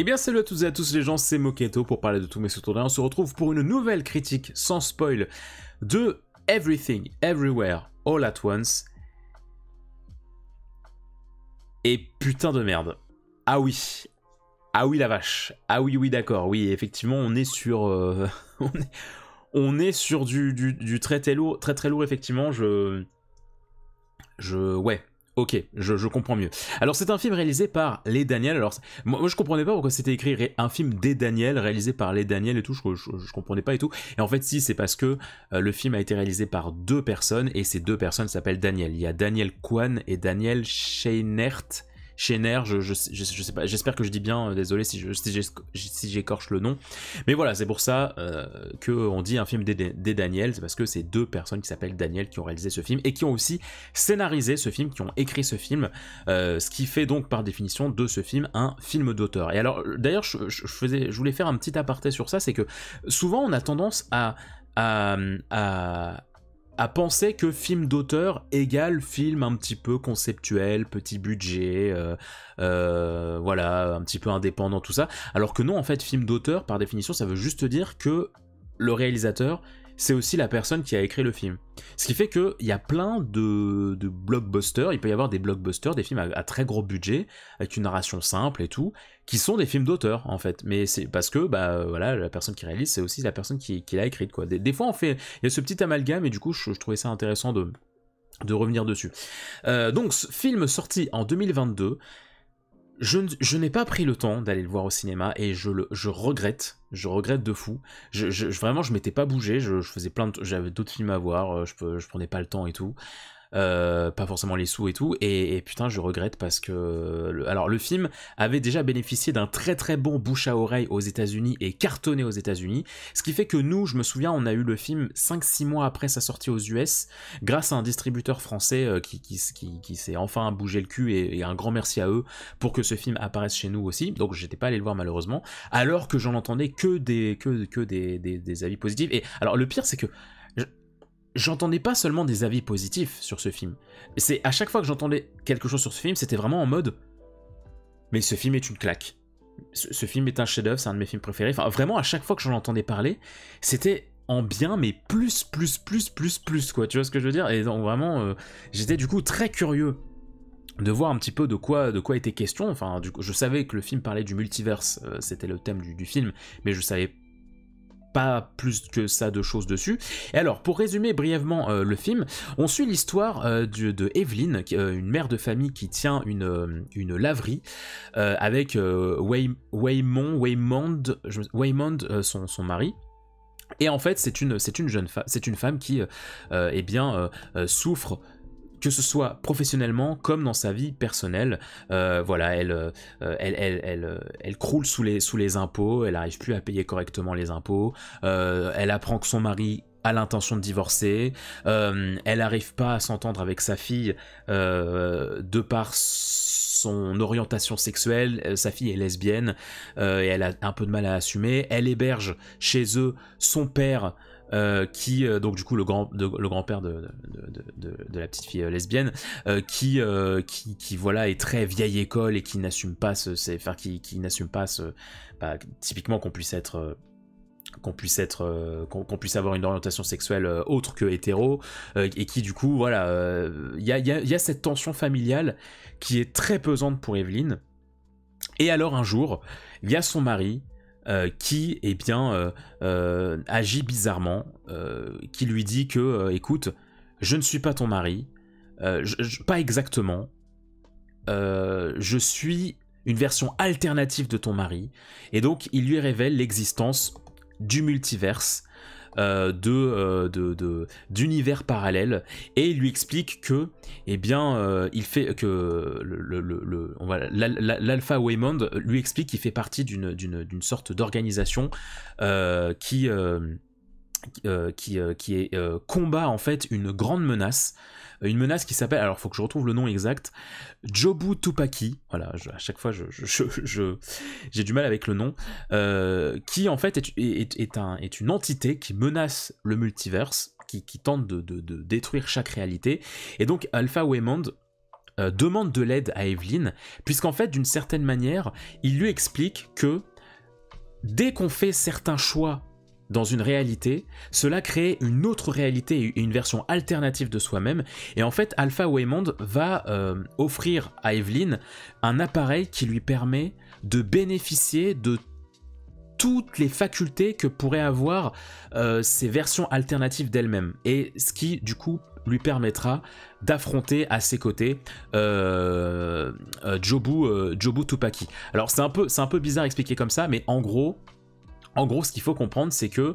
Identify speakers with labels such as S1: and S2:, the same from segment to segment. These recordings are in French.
S1: Eh bien salut à toutes et à tous les gens, c'est Moketo pour parler de tous mes sous-tournés. On se retrouve pour une nouvelle critique sans spoil de Everything, Everywhere, All at Once. Et putain de merde. Ah oui. Ah oui la vache. Ah oui d'accord. Oui effectivement on est sur... on est sur du très lourd, très lourd effectivement. Ouais. Ok, je comprends mieux. Alors c'est un film réalisé par Lee Daniels. Alors moi je comprenais pas pourquoi c'était écrit un film des Daniels réalisé par Lee Daniels et tout. Je comprenais pas et tout. Et en fait si c'est parce que le film a été réalisé par deux personnes et ces deux personnes s'appellent Daniel. Il y a Daniel Kwan et Daniel Scheinert. Scheiner, je sais pas, j'espère que je dis bien, désolé si j'écorche le nom. Mais voilà, c'est pour ça qu'on dit un film des Daniels, c'est parce que c'est deux personnes qui s'appellent Daniel qui ont réalisé ce film et qui ont aussi scénarisé ce film, qui ont écrit ce film, ce qui fait donc par définition de ce film un film d'auteur. Et alors, d'ailleurs, je voulais faire un petit aparté sur ça, c'est que souvent on a tendance à penser que film d'auteur égale film un petit peu conceptuel, petit budget, voilà, un petit peu indépendant, tout ça. Alors que non, en fait, film d'auteur, par définition, ça veut juste dire que le réalisateur, c'est aussi la personne qui a écrit le film. Ce qui fait qu'il y a plein de blockbusters, il peut y avoir des blockbusters, des films à très gros budget, avec une narration simple et tout, qui sont des films d'auteur en fait. Mais c'est parce que bah voilà, la personne qui réalise, c'est aussi la personne qui l'a écrite quoi. Des fois il y a ce petit amalgame et du coup je trouvais ça intéressant de revenir dessus. Donc film sorti en 2022. Je n'ai pas pris le temps d'aller le voir au cinéma et je regrette de fou. Vraiment, je m'étais pas bougé, je faisais j'avais d'autres films à voir, je prenais pas le temps et tout. Pas forcément les sous et tout, et putain je regrette parce que alors le film avait déjà bénéficié d'un très bon bouche à oreille aux États-Unis et cartonné aux États-Unis, ce qui fait que nous, je me souviens, on a eu le film 5-6 mois après sa sortie aux US grâce à un distributeur français qui s'est enfin bougé le cul, et un grand merci à eux pour que ce film apparaisse chez nous aussi. Donc j'étais pas allé le voir malheureusement, alors que j'en entendais que des avis positifs. Et alors le pire c'est que j'entendais pas seulement des avis positifs sur ce film. C'est à chaque fois que j'entendais quelque chose sur ce film, c'était vraiment en mode mais ce film est une claque. Ce film est un chef-d'œuvre, c'est un de mes films préférés. Enfin vraiment à chaque fois que j'en entendais parler, c'était en bien mais plus quoi. Tu vois ce que je veux dire? Et donc vraiment j'étais du coup très curieux de voir un petit peu de quoi était question. Enfin du coup, je savais que le film parlait du multiverse, c'était le thème du film, mais je savais pas plus que ça de choses dessus. Et alors, pour résumer brièvement le film, on suit l'histoire de Evelyn, une mère de famille qui tient une laverie avec Waymond, son mari. Et en fait, c'est une femme qui souffre, que ce soit professionnellement comme dans sa vie personnelle. Voilà, elle croule sous les impôts, elle n'arrive plus à payer correctement les impôts, elle apprend que son mari a l'intention de divorcer, elle n'arrive pas à s'entendre avec sa fille de par son orientation sexuelle. Sa fille est lesbienne et elle a un peu de mal à assumer. Elle héberge chez eux son père, qui donc du coup le grand-père de la petite fille lesbienne, qui voilà est très vieille école et qui n'assume pas qui n'assume pas typiquement qu'on puisse avoir une orientation sexuelle autre que hétéro, et qui du coup voilà, il y a cette tension familiale qui est très pesante pour Evelyn. Et alors un jour il y a son mari qui agit bizarrement, qui lui dit que écoute, je ne suis pas ton mari, pas exactement, je suis une version alternative de ton mari. Et donc il lui révèle l'existence du multiverse, d'univers parallèles, et il lui explique que il fait que l'Alpha Waymond lui explique qu'il fait partie d'une sorte d'organisation qui combat en fait une grande menace. Une menace qui s'appelle, alors faut que je retrouve le nom exact, Jobu Tupaki, voilà, à chaque fois j'ai du mal avec le nom, qui en fait est une entité qui menace le multiverse, qui tente de détruire chaque réalité. Et donc Alpha Waymond demande de l'aide à Evelyn, puisqu'en fait, d'une certaine manière, il lui explique que dès qu'on fait certains choix dans une réalité, cela crée une autre réalité et une version alternative de soi-même. Et en fait, Alpha Waymond va offrir à Evelyn un appareil qui lui permet de bénéficier de toutes les facultés que pourraient avoir ces versions alternatives d'elle-même. Et ce qui, du coup, lui permettra d'affronter à ses côtés Jobu Tupaki. Alors c'est un peu bizarre expliqué comme ça, mais en gros, ce qu'il faut comprendre, c'est que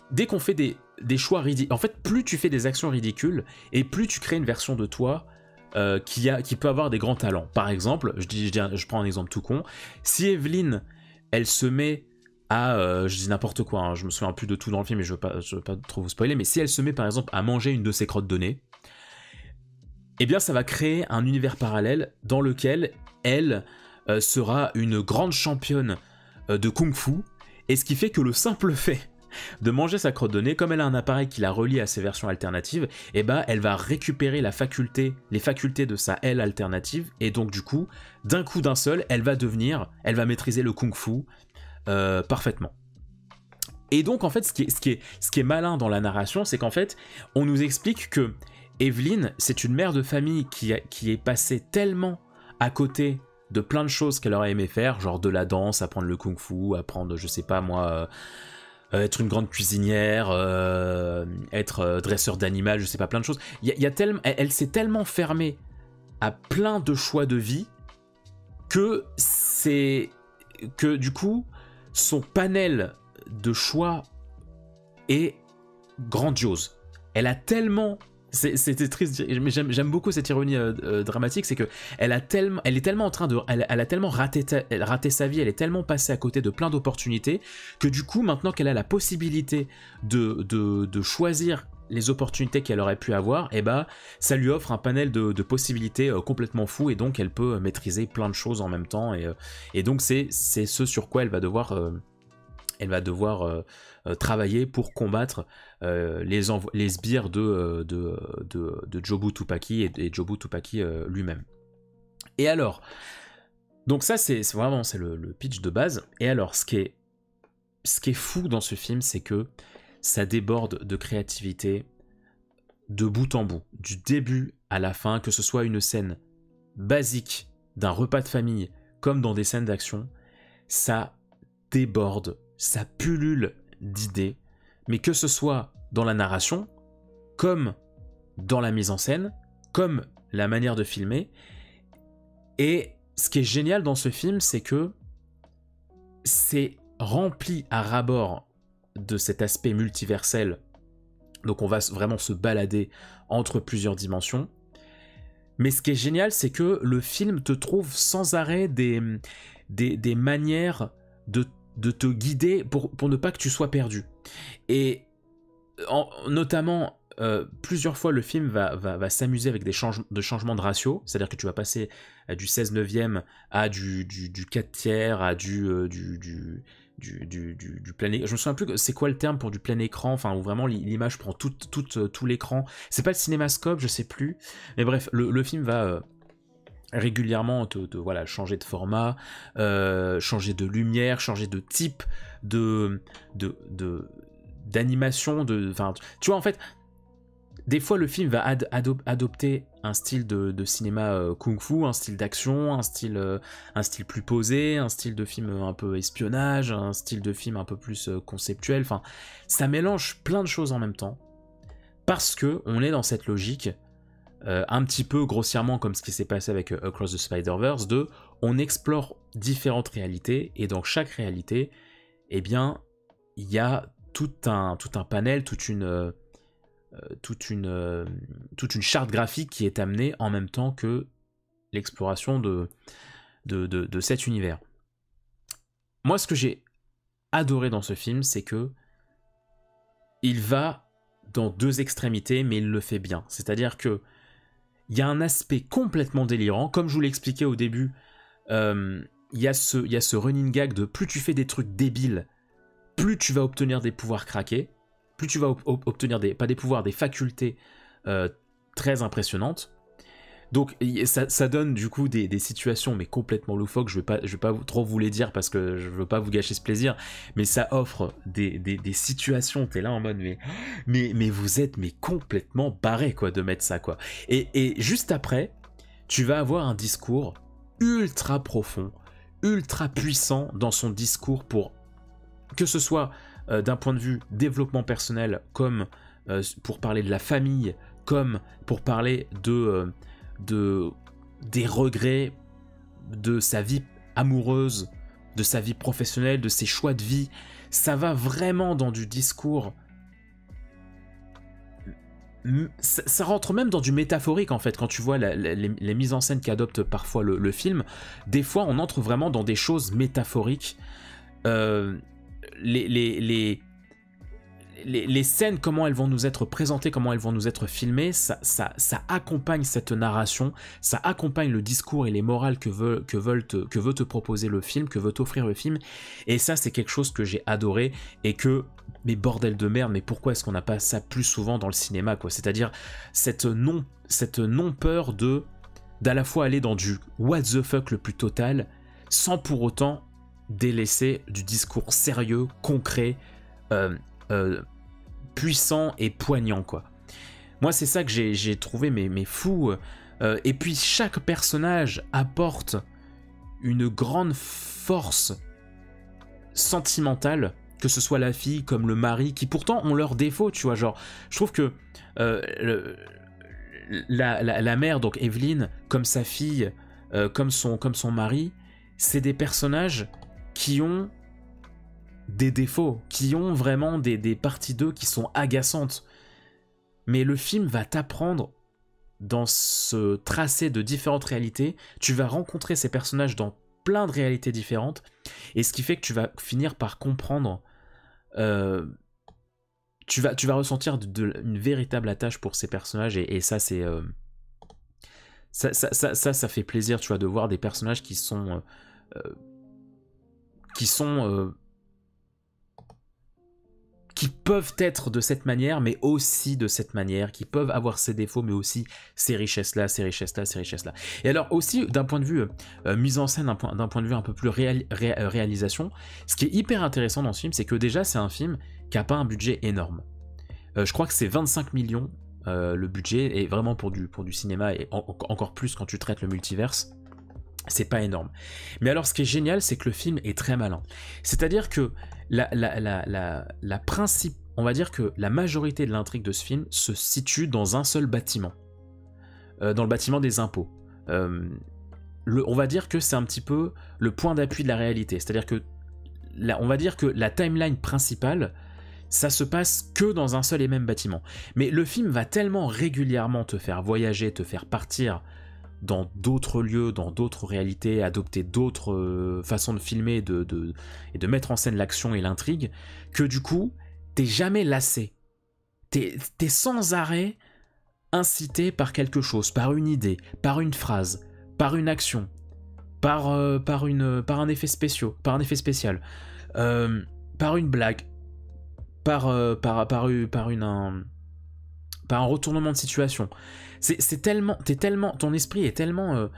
S1: dès qu'on fait des choix ridicules, en fait, plus tu fais des actions ridicules, et plus tu crées une version de toi qui peut avoir des grands talents. Par exemple, je prends un exemple tout con, si Evelyn, elle se met à, je dis n'importe quoi, hein, je me souviens plus de tout dans le film, et je veux pas trop vous spoiler, mais si elle se met par exemple à manger une de ses crottes de nez, eh bien ça va créer un univers parallèle dans lequel elle sera une grande championne de kung-fu, et ce qui fait que le simple fait de manger sa crotte de nez, comme elle a un appareil qui la relie à ses versions alternatives, eh ben elle va récupérer les facultés de sa elle alternative, et donc du coup, d'un coup d'un seul, elle va maîtriser le kung-fu parfaitement. Et donc en fait, ce qui est malin dans la narration, c'est qu'en fait, on nous explique que Evelyn, c'est une mère de famille qui est passée tellement à côté de plein de choses qu'elle aurait aimé faire, genre de la danse, apprendre le kung-fu, apprendre, je sais pas moi, être une grande cuisinière, être dresseur d'animal, je sais pas, plein de choses. Elle s'est tellement fermée à plein de choix de vie que du coup, son panel de choix est grandiose. Elle a tellement... C'était triste, mais j'aime beaucoup cette ironie dramatique, c'est que elle a tellement raté sa vie, elle est tellement passée à côté de plein d'opportunités que du coup, maintenant qu'elle a la possibilité de choisir les opportunités qu'elle aurait pu avoir, et bah, ça lui offre un panel de possibilités complètement fou, et donc elle peut maîtriser plein de choses en même temps, et donc c'est ce sur quoi elle va devoir travailler pour combattre les sbires de Jobu Tupaki et Jobu Tupaki lui-même. Et alors, donc ça c'est vraiment le pitch de base. Et alors, ce qui est fou dans ce film, c'est que ça déborde de créativité de bout en bout, du début à la fin, que ce soit une scène basique d'un repas de famille comme dans des scènes d'action, ça déborde, ça pullule d'idées, mais que ce soit dans la narration, comme dans la mise en scène, comme la manière de filmer. Et ce qui est génial dans ce film, c'est que c'est rempli à ras-bord de cet aspect multiversel, donc on va vraiment se balader entre plusieurs dimensions. Mais ce qui est génial, c'est que le film te trouve sans arrêt des manières de te guider pour ne pas que tu sois perdu. Et notamment, plusieurs fois, le film va s'amuser avec des changements de ratio, c'est-à-dire que tu vas passer du 16/9 à du 4/3, à du plein écran. Je me souviens plus c'est quoi le terme pour du plein écran, enfin où vraiment l'image prend tout l'écran. C'est pas le cinémascope, je sais plus. Mais bref, le film va régulièrement voilà, changer de format, changer de lumière, changer de type d'animation, enfin, tu vois, en fait, des fois le film va adopter un style de cinéma kung-fu, un style d'action, un style plus posé, un style de film un peu espionnage, un style de film un peu plus conceptuel, enfin, ça mélange plein de choses en même temps, parce que on est dans cette logique un petit peu grossièrement comme ce qui s'est passé avec Across the Spider-Verse, on explore différentes réalités, et dans chaque réalité, eh bien, il y a tout un panel, toute une charte graphique qui est amenée en même temps que l'exploration de cet univers. Moi, ce que j'ai adoré dans ce film, c'est que il va dans deux extrémités, mais il le fait bien. C'est-à-dire que il y a un aspect complètement délirant, comme je vous l'expliquais au début, il y a ce running gag de plus tu fais des trucs débiles, plus tu vas obtenir des pouvoirs craqués, plus tu vas obtenir des facultés très impressionnantes. Donc ça donne du coup des situations mais complètement loufoques, je vais pas trop vous les dire parce que je veux pas vous gâcher ce plaisir, mais ça offre des situations, t'es là en mode mais vous êtes mais complètement barré quoi de mettre ça quoi. Et juste après, tu vas avoir un discours ultra profond, ultra puissant dans son discours pour que ce soit d'un point de vue développement personnel comme pour parler de la famille, comme pour parler des regrets de sa vie amoureuse, de sa vie professionnelle, de ses choix de vie. Ça va vraiment dans du discours. Ça rentre même dans du métaphorique en fait, quand tu vois les mises en scène qu'adopte parfois le film. Des fois, on entre vraiment dans des choses métaphoriques. Les scènes, comment elles vont nous être présentées, comment elles vont nous être filmées, ça accompagne cette narration, ça accompagne le discours et les morales que veut te proposer le film, que veut t'offrir le film, et ça c'est quelque chose que j'ai adoré, et que, mais bordel de merde, mais pourquoi est-ce qu'on n'a pas ça plus souvent dans le cinéma, quoi, c'est-à-dire cette non-peur d'à la fois aller dans du what the fuck le plus total, sans pour autant délaisser du discours sérieux, concret, puissant et poignant quoi. Moi c'est ça que j'ai trouvé mais fou, et puis chaque personnage apporte une grande force sentimentale, que ce soit la fille comme le mari, qui pourtant ont leurs défauts, tu vois, genre je trouve que la mère, donc Evelyn, comme sa fille, comme son mari, c'est des personnages qui ont des défauts, qui ont vraiment des parties d'eux qui sont agaçantes. Mais le film va t'apprendre dans ce tracé de différentes réalités, tu vas rencontrer ces personnages dans plein de réalités différentes, et ce qui fait que tu vas finir par comprendre, tu vas ressentir une véritable attache pour ces personnages, et ça c'est... ça fait plaisir, tu vois, de voir des personnages qui peuvent être de cette manière, mais aussi de cette manière, qui peuvent avoir ces défauts, mais aussi ces richesses-là, ces richesses-là, ces richesses-là. Et alors aussi, d'un point de vue mise en scène, d'un point de vue un peu plus réalisation, ce qui est hyper intéressant dans ce film, c'est que déjà, c'est un film qui n'a pas un budget énorme. Je crois que c'est 25 millions le budget, et vraiment pour du cinéma, et encore plus quand tu traites le multiverse, c'est pas énorme. Mais alors, ce qui est génial, c'est que le film est très malin. C'est-à-dire que on va dire que la majorité de l'intrigue de ce film se situe dans un seul bâtiment, dans le bâtiment des impôts. On va dire que c'est un petit peu le point d'appui de la réalité. C'est-à-dire que on va dire que la timeline principale, ça se passe que dans un seul et même bâtiment. Mais le film va tellement régulièrement te faire voyager, te faire partir dans d'autres lieux, dans d'autres réalités, adopter d'autres façons de filmer et de mettre en scène l'action et l'intrigue, que du coup, t'es jamais lassé. T'es sans arrêt incité par quelque chose, par une idée, par une phrase, par une action, par un effet spécial, par une blague, par un retournement de situation. C'est tellement, ton esprit est tellement,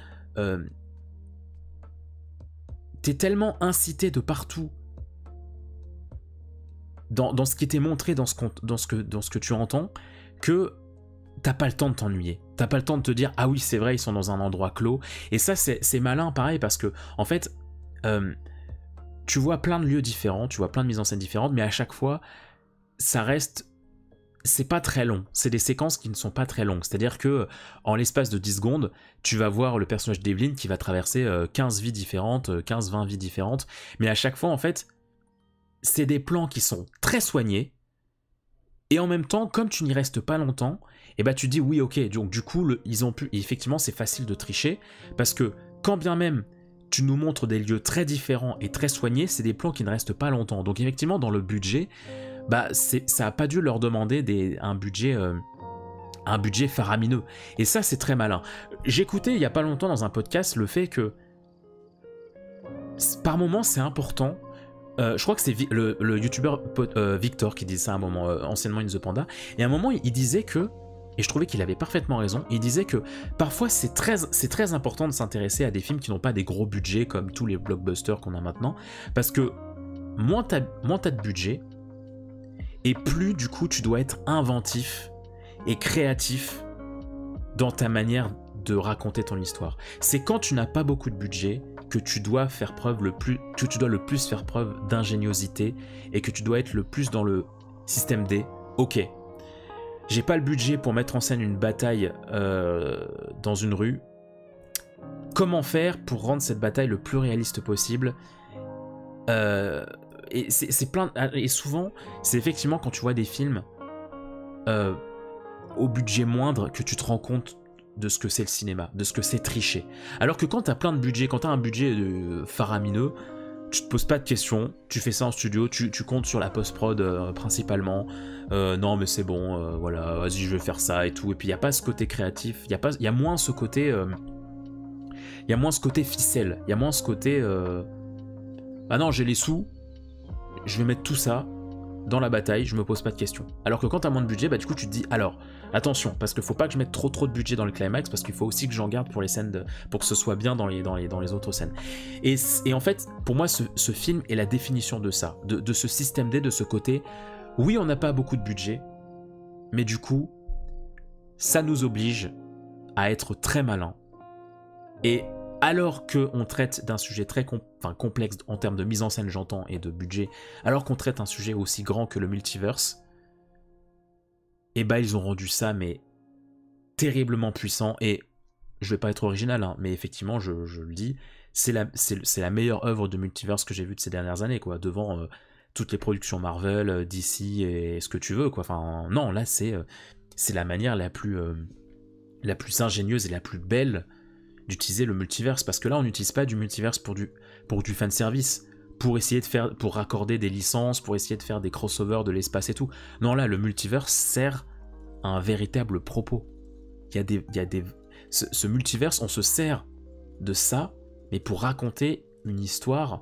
S1: t'es tellement incité de partout dans ce qui t'est montré, dans ce que tu entends, que t'as pas le temps de t'ennuyer. T'as pas le temps de te dire ah oui c'est vrai ils sont dans un endroit clos. Et ça c'est malin pareil parce que en fait tu vois plein de lieux différents, tu vois plein de mises en scène différentes, mais à chaque fois ça reste, c'est pas très long, c'est des séquences qui ne sont pas très longues, c'est-à-dire que en l'espace de 10 secondes, tu vas voir le personnage d'Evelyn qui va traverser 15 vies différentes, 15-20 vies différentes, mais à chaque fois en fait, c'est des plans qui sont très soignés, et en même temps, comme tu n'y restes pas longtemps, et bah tu dis oui ok, donc du coup, ils ont pu, et effectivement c'est facile de tricher, parce que quand bien même tu nous montres des lieux très différents et très soignés, c'est des plans qui ne restent pas longtemps, donc effectivement dans le budget, bah ça a pas dû leur demander un budget faramineux. Et ça, c'est très malin. J'écoutais il y a pas longtemps dans un podcast le fait que par moment, c'est important. Je crois que c'est le youtubeur Victor qui disait ça à un moment, anciennement In The Panda. Et à un moment, il disait que Et je trouvais qu'il avait parfaitement raison. Il disait que parfois c'est très important de s'intéresser à des films qui n'ont pas des gros budgets comme tous les blockbusters qu'on a maintenant. Parce que moins t'as de budget, et plus du coup tu dois être inventif et créatif dans ta manière de raconter ton histoire. C'est quand tu n'as pas beaucoup de budget que tu dois faire preuve le plus faire preuve d'ingéniosité et que tu dois être le plus dans le système D. Ok, j'ai pas le budget pour mettre en scène une bataille dans une rue. Comment faire pour rendre cette bataille le plus réaliste possible? Et c'est plein. Et souvent, c'est effectivement quand tu vois des films au budget moindre que tu te rends compte de ce que c'est le cinéma, de ce que c'est tricher. Alors que quand t'as plein de budget, quand t'as un budget faramineux, tu te poses pas de questions, tu fais ça en studio, tu comptes sur la post-prod principalement. Non mais c'est bon, voilà, vas-y je vais faire ça et tout. Et puis il y a pas ce côté créatif, il y a moins ce côté, il y a moins ce côté ficelle, il y a moins ce côté, ah non j'ai les sous, je vais mettre tout ça dans la bataille, je me pose pas de questions. Alors que quand t'as moins de budget, bah du coup tu te dis alors attention, parce qu'il faut pas que je mette trop de budget dans le climax, parce qu'il faut aussi que j'en garde pour les scènes pour que ce soit bien dans les autres scènes. Et en fait, pour moi, ce film est la définition de ça, de ce système D, de ce côté. Oui, on n'a pas beaucoup de budget, mais du coup, ça nous oblige à être très malin. Et alors qu'on traite d'un sujet très complexe en termes de mise en scène, j'entends, et de budget, alors qu'on traite un sujet aussi grand que le multiverse, et bah ils ont rendu ça mais terriblement puissant. Et je vais pas être original, hein, mais effectivement je le dis, c'est la meilleure œuvre de multiverse que j'ai vue de ces dernières années, quoi, devant toutes les productions Marvel, DC et ce que tu veux, quoi. Enfin non, là c'est la manière la plus ingénieuse et la plus belle d'utiliser le multiverse, parce que là on n'utilise pas du multiverse pour du fanservice, pour essayer de faire, pour raccorder des licences, pour essayer de faire des crossovers de l'espace et tout. Non, là le multiverse sert à un véritable propos. Ce multiverse, on se sert de ça, mais pour raconter une histoire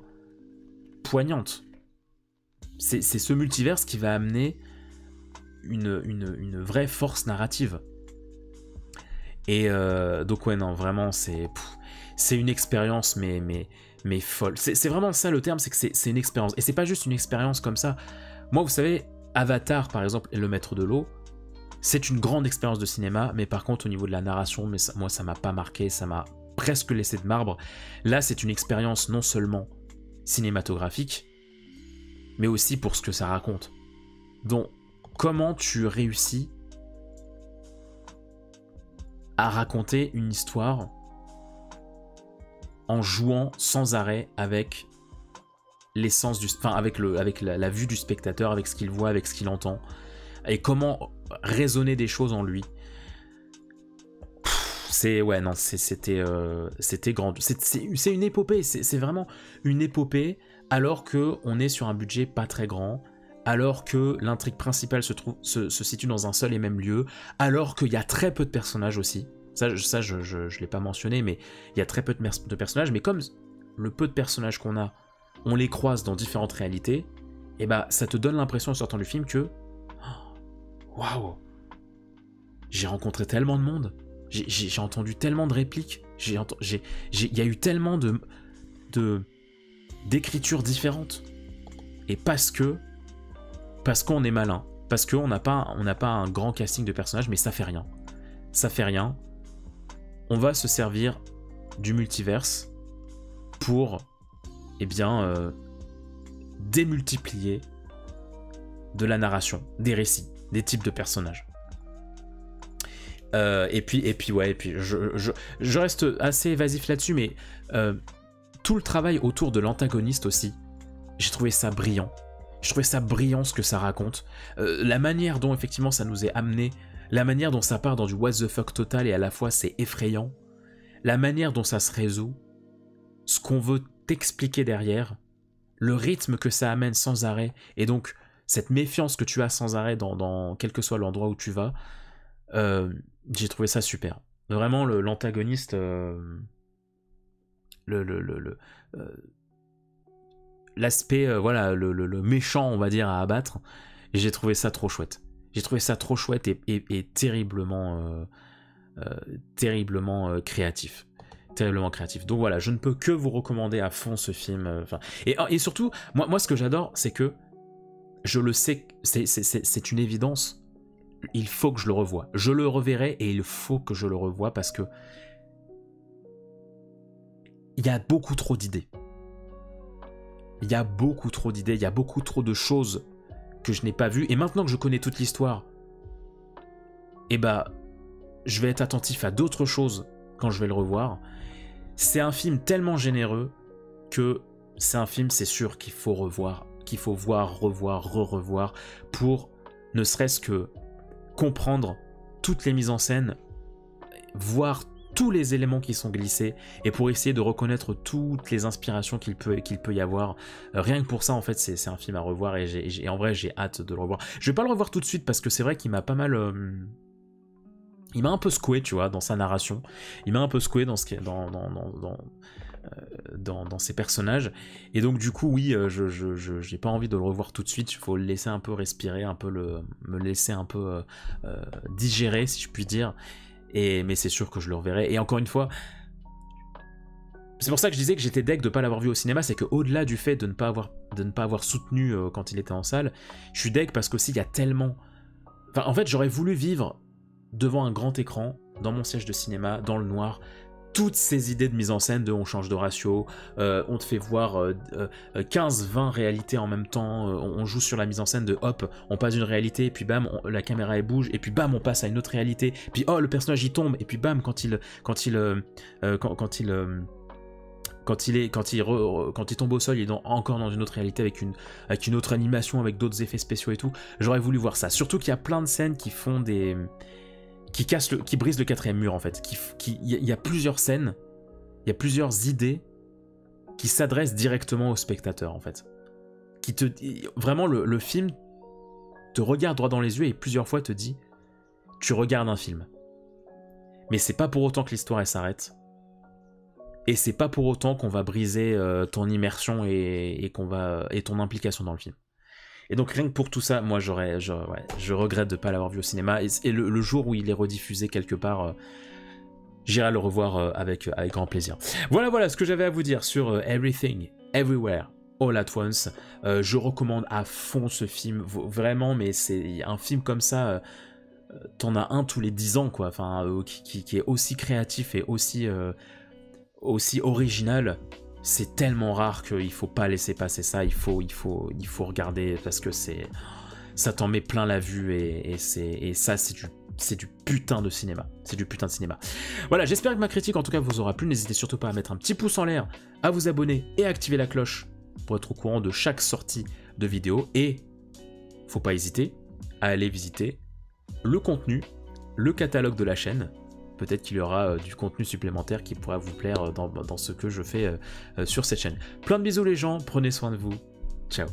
S1: poignante. C'est ce multiverse qui va amener une vraie force narrative. Et donc ouais, non, vraiment, c'est une expérience, mais folle. C'est vraiment ça le terme, c'est que c'est une expérience. Et c'est pas juste une expérience comme ça. Moi, vous savez, Avatar, par exemple, et Le Maître de l'eau, c'est une grande expérience de cinéma, mais par contre, au niveau de la narration, moi, ça m'a pas marqué, ça m'a presque laissé de marbre. Là, c'est une expérience non seulement cinématographique, mais aussi pour ce que ça raconte. Donc, comment tu réussis à raconter une histoire en jouant sans arrêt avec l'essence avec la vue du spectateur, avec ce qu'il voit, avec ce qu'il entend, et comment raisonner des choses en lui. C'était grand. C'est une épopée, c'est vraiment une épopée, alors que on est sur un budget pas très grand, alors que l'intrigue principale se situe dans un seul et même lieu, alors qu'il y a très peu de personnages aussi. Ça je l'ai pas mentionné, mais il y a très peu de personnages, mais comme le peu de personnages qu'on a, on les croise dans différentes réalités, et bah ça te donne l'impression en sortant du film que waouh, j'ai rencontré tellement de monde, j'ai entendu tellement de répliques, il y a eu tellement d'écritures différentes, et parce qu'on est malin, parce qu'on n'a pas un grand casting de personnages, mais ça fait rien. On va se servir du multiverse pour, démultiplier de la narration, des récits, des types de personnages. Et puis je reste assez évasif là-dessus, mais tout le travail autour de l'antagoniste aussi, j'ai trouvé ça brillant. Je trouvais ça brillant ce que ça raconte. La manière dont effectivement ça nous est amené, la manière dont ça part dans du what the fuck total et à la fois c'est effrayant, la manière dont ça se résout, ce qu'on veut t'expliquer derrière, le rythme que ça amène sans arrêt, et donc cette méfiance que tu as sans arrêt dans quel que soit l'endroit où tu vas, j'ai trouvé ça super. Vraiment l'antagoniste, l'aspect, le méchant, on va dire, à abattre, et j'ai trouvé ça trop chouette. J'ai trouvé ça trop chouette et terriblement, terriblement créatif. Terriblement créatif. Donc voilà, je ne peux que vous recommander à fond ce film. Et surtout, moi ce que j'adore, c'est que je le sais, c'est une évidence. Il faut que je le revoie. Je le reverrai et il faut que je le revoie parce que il y a beaucoup trop d'idées. Il y a beaucoup trop d'idées, il y a beaucoup trop de choses que je n'ai pas vues. Et maintenant que je connais toute l'histoire, eh bah, je vais être attentif à d'autres choses quand je vais le revoir. C'est un film tellement généreux que c'est un film, c'est sûr, qu'il faut revoir, qu'il faut voir, revoir, re-revoir pour ne serait-ce que comprendre toutes les mises en scène, voir tous les éléments qui sont glissés et pour essayer de reconnaître toutes les inspirations qu'il peut y avoir. Rien que pour ça, en fait, c'est un film à revoir et en vrai, j'ai hâte de le revoir. Je vais pas le revoir tout de suite parce que c'est vrai qu'il m'a pas mal... il m'a un peu secoué, tu vois, dans sa narration. Il m'a un peu secoué dans dans ses personnages. Et donc, du coup, oui, j'ai pas envie de le revoir tout de suite. Il faut le laisser un peu respirer, me laisser un peu digérer, si je puis dire. Mais c'est sûr que je le reverrai. Et encore une fois, c'est pour ça que je disais que j'étais deg de ne pas l'avoir vu au cinéma, c'est qu'au-delà du fait de ne pas avoir soutenu quand il était en salle, je suis deg parce qu'aussi il y a tellement... Enfin, en fait, j'aurais voulu vivre devant un grand écran, dans mon siège de cinéma, dans le noir, toutes ces idées de mise en scène de on change de ratio, on te fait voir 15-20 réalités en même temps, on joue sur la mise en scène de hop, on passe d'une réalité, et puis bam, la caméra elle bouge, et puis bam, on passe à une autre réalité, puis oh, le personnage il tombe, et puis bam, quand il tombe au sol, il est encore dans une autre réalité avec une autre animation, avec d'autres effets spéciaux et tout. J'aurais voulu voir ça. Surtout qu'il y a plein de scènes qui font qui brisent le quatrième mur en fait. Il y a plusieurs scènes, il y a plusieurs idées qui s'adressent directement au spectateur en fait. Vraiment le film te regarde droit dans les yeux et plusieurs fois te dit tu regardes un film. Mais c'est pas pour autant que l'histoire elle s'arrête. Et c'est pas pour autant qu'on va briser ton immersion et ton implication dans le film. Et donc rien que pour tout ça, moi je regrette de pas l'avoir vu au cinéma. Et le jour où il est rediffusé quelque part, j'irai le revoir avec grand plaisir. Voilà ce que j'avais à vous dire sur Everything, Everywhere, All at Once. Je recommande à fond ce film, vraiment, mais c'est un film comme ça... t'en as un tous les 10 ans, quoi. Enfin, qui est aussi créatif et aussi original, c'est tellement rare qu'il faut pas laisser passer ça, il faut regarder parce que ça t'en met plein la vue et ça c'est du putain de cinéma, c'est du putain de cinéma. Voilà, j'espère que ma critique en tout cas vous aura plu, n'hésitez surtout pas à mettre un petit pouce en l'air, à vous abonner et à activer la cloche pour être au courant de chaque sortie de vidéo et faut pas hésiter à aller visiter le contenu, le catalogue de la chaîne. Peut-être qu'il y aura du contenu supplémentaire qui pourra vous plaire dans ce que je fais sur cette chaîne. Plein de bisous les gens, prenez soin de vous, ciao.